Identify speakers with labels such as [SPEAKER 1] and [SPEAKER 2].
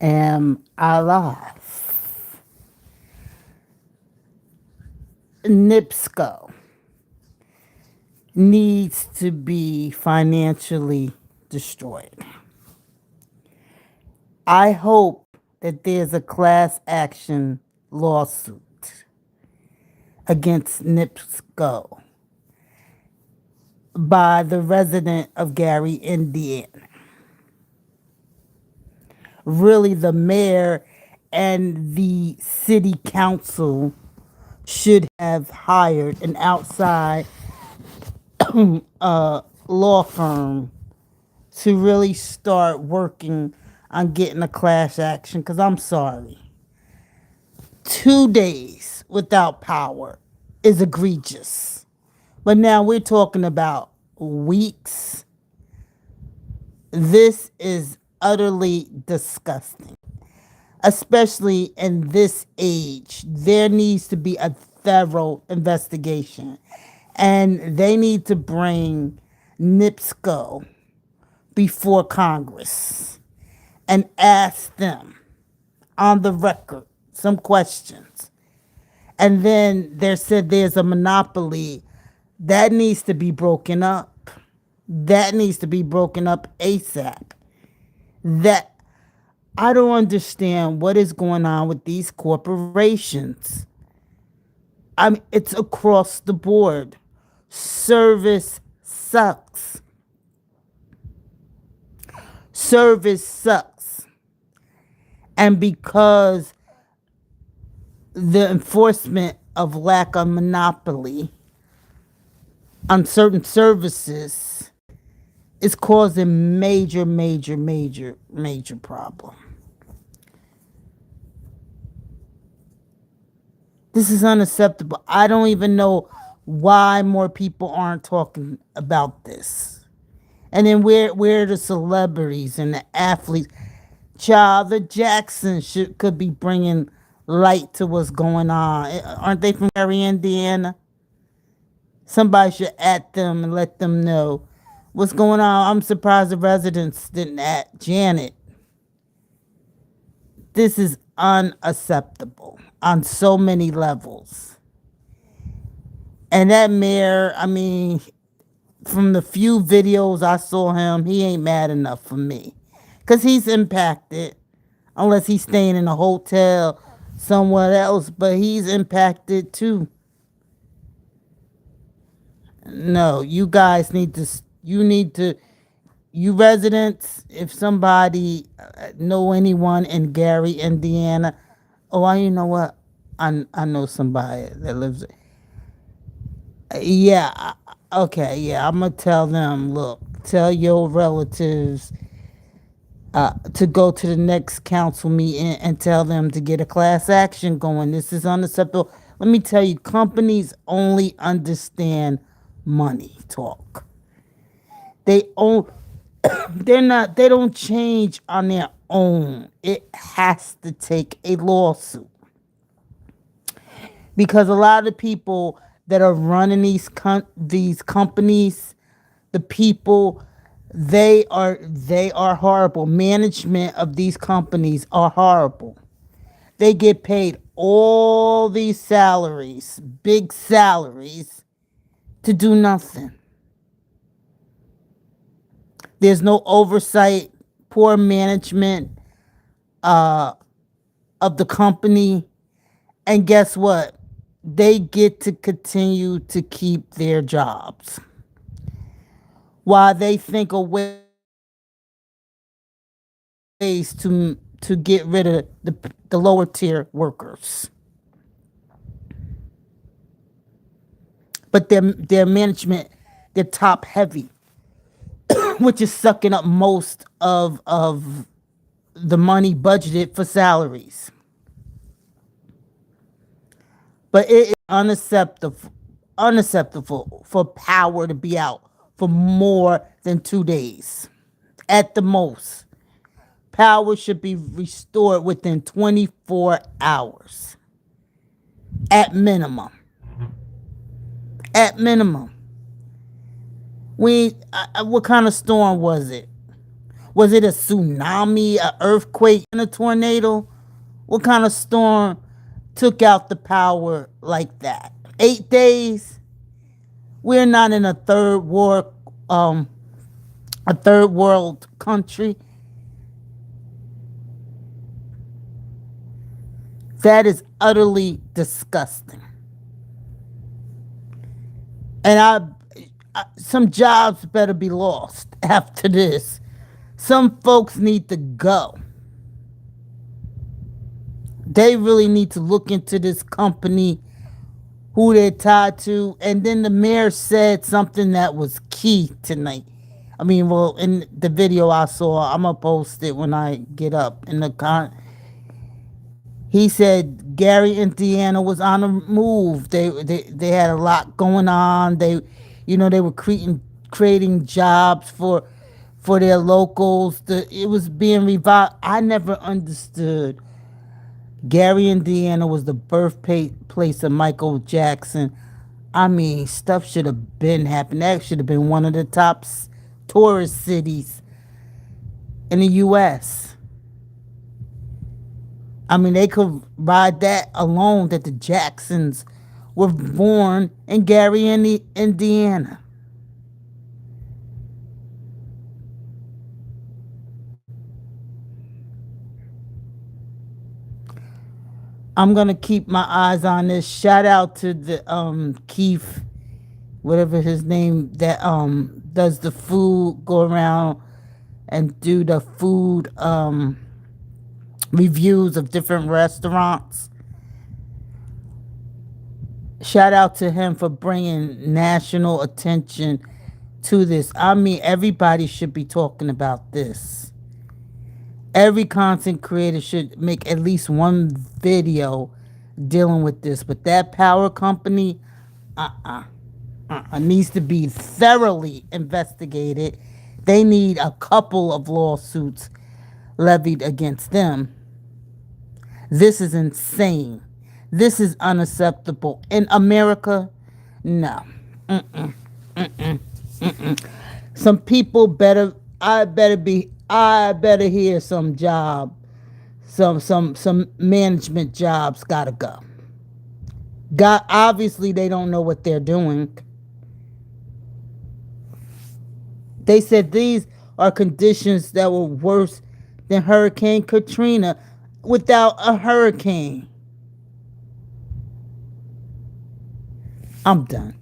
[SPEAKER 1] Am I live? NIPSCO needs to be financially destroyed. I hope that there's a class action lawsuit against NIPSCO by the resident of Gary, Indiana. Really, the mayor and the city council should have hired an outside law firm to really start working on getting a class action. Because I'm sorry, 2 days without power is egregious. But now we're talking about weeks. This is utterly disgusting, especially in this age. There needs to be a thorough investigation, and they need to bring NIPSCO before Congress and ask them on the record some questions. And then there said there's a monopoly that needs to be broken up. That needs to be broken up ASAP. That I don't understand what is going on with these corporations. I mean, it's across the board. Service sucks. Service sucks. And because the enforcement of lack of monopoly on certain services is causing major, major, major, major problem. This is unacceptable. I don't even know why more people aren't talking about this. And then where are the celebrities and the athletes? Child, the Jacksons could be bringing light to what's going on. Aren't they from Gary, Indiana? Somebody should at them and let them know what's going on. I'm surprised the residents didn't at Janet. This is unacceptable on so many levels. And that mayor, I mean, from the few videos I saw him, he ain't mad enough for me. Because he's impacted, unless he's staying in a hotel somewhere else, but he's impacted too. No, you guys need to, you residents, if somebody know anyone in Gary, Indiana, you know what? I know somebody that lives. Yeah, okay, yeah, I'm gonna tell them. Look, tell your relatives to go to the next council meeting and tell them to get a class action going. This is unacceptable. Let me tell you, companies only understand money talk. They own. They're not. They don't change on their own. It has to take a lawsuit because a lot of people that are running these companies, the people, they are horrible. Management of these companies are horrible. They get paid all these salaries, big salaries, to do nothing. There's no oversight, poor management of the company, and guess what? They get to continue to keep their jobs while they think of ways to get rid of the lower tier workers. But their management, they're top heavy, which is sucking up most of the money budgeted for salaries. But it is unacceptable for power to be out for more than 2 days. At the most, power should be restored within 24 hours. At minimum. At minimum. What kind of storm was it? Was it a tsunami, an earthquake, and a tornado? What kind of storm took out the power like that? 8 days? We're not in um, a third world country. That is utterly disgusting. And some jobs better be lost after this. Some folks need to go. They really need to look into this company, who they're tied to. And then the mayor said something that was key tonight. I mean, well, in the video I saw, I'm gonna post it when I get up in the he said Gary, Indiana was on the move. They had a lot going on. They were creating jobs for their locals. It was being revived. I never understood. Gary, Indiana was the birthplace of Michael Jackson. I mean, stuff should have been happening. That should have been one of the top tourist cities in the U.S. I mean, they could ride that alone that the Jacksons were born in Gary, Indiana. I'm gonna keep my eyes on this. Shout out to the Keith, whatever his name, that does the food, go around and do the food reviews of different restaurants. Shout out to him for bringing national attention to this. I mean, everybody should be talking about this. Every content creator should make at least one video dealing with this. But that power company, needs to be thoroughly investigated. They need a couple of lawsuits levied against them. This is insane. This is unacceptable. In America, no. Some people better, I better hear some job, some management jobs gotta go. God, obviously they don't know what they're doing. They said these are conditions that were worse than Hurricane Katrina without a hurricane. I'm done.